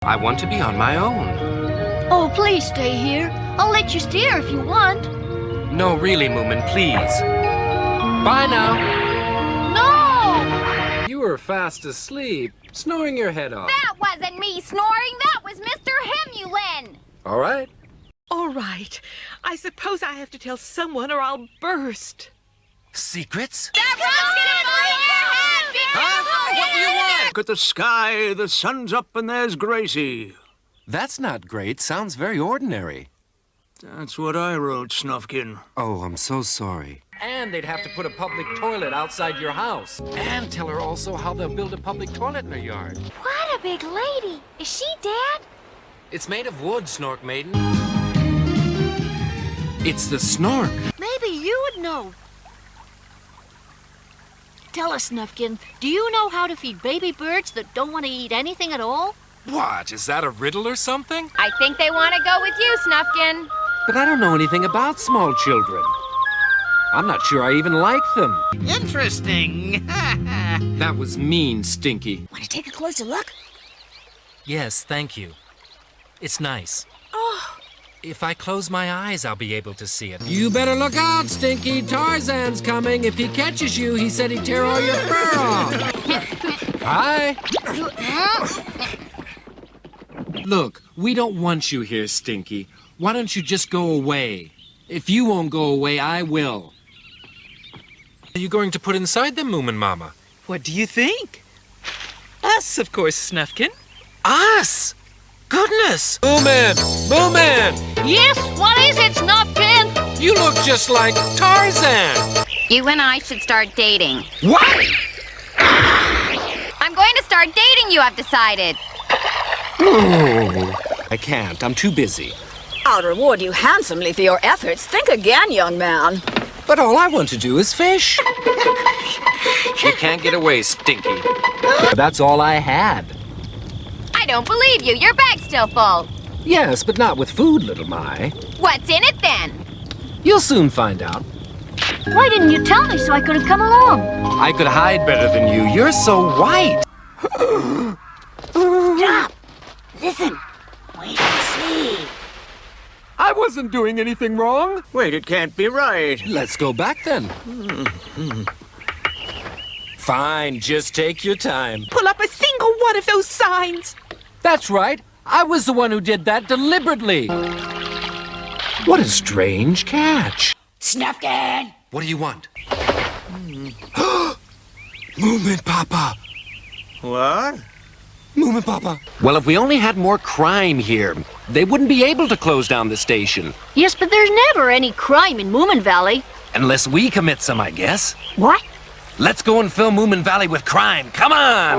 I want to be on my own. Oh, please stay here. I'll let you steer if you want. No, really, Moomin, please. Bye now. No! You were fast asleep, snoring your head off. That wasn't me snoring. That was Mr. Hemulin. All right. All right. I suppose I have to tell someone or I'll burst. Secrets? That rock's gonna fly in your head! Be careful! What do you want? Look at the sky. The sun's up and there's Gracie. That's not great. Sounds very ordinary. That's what I wrote, Snufkin. Oh, I'm so sorry. And they'd have to put a public toilet outside your house. And tell her also how they'll build a public toilet in her yard. What a big lady. Is she dead? It's made of wood, Snork Maiden. It's the Snork. Maybe you would know. Tell us, Snufkin, do you know how to feed baby birds that don't want to eat anything at all? What? Is that a riddle or something? I think they want to go with you, Snufkin. But I don't know anything about small children. I'm not sure I even like them. Interesting. That was mean, Stinky. Want to take a closer look? Yes, thank you. It's nice. Oh. If I close my eyes, I'll be able to see it. You better look out, Stinky. Tarzan's coming. If he catches you, he said he'd tear all your fur off. Hi. Look, we don't want you here, Stinky. Why don't you just go away? If you won't go away, I will. What are you going to put inside them, Moomin Mama? What do you think? Us, of course, Snufkin. Us! Goodness! Moomin! Moomin! Yes, what is it, Snufkin? You look just like Tarzan! You and I should start dating. What? I'm going to start dating you, I've decided. I can't. I'm too busy. I'll reward you handsomely for your efforts. Think again, young man. But all I want to do is fish. You can't get away, Stinky. That's all I had. I don't believe you. Your bag's still full. Yes, but not with food, little My. What's in it then? You'll soon find out. Why didn't you tell me so I could have come along? I could hide better than you. You're so white. Stop! Listen. Wait and see. I wasn't doing anything wrong. Wait, it can't be right. Let's go back then. Fine, just take your time. Pull up a single one of those signs. That's right. I was the one who did that deliberately. What a strange catch. Snufkin! What do you want? Movement, Papa. What? Movement, Papa. Well, if we only had more crime here, they wouldn't be able to close down the station. Yes, but there's never any crime in Moomin Valley. Unless we commit some, I guess. What? Let's go and fill Moomin Valley with crime. Come on!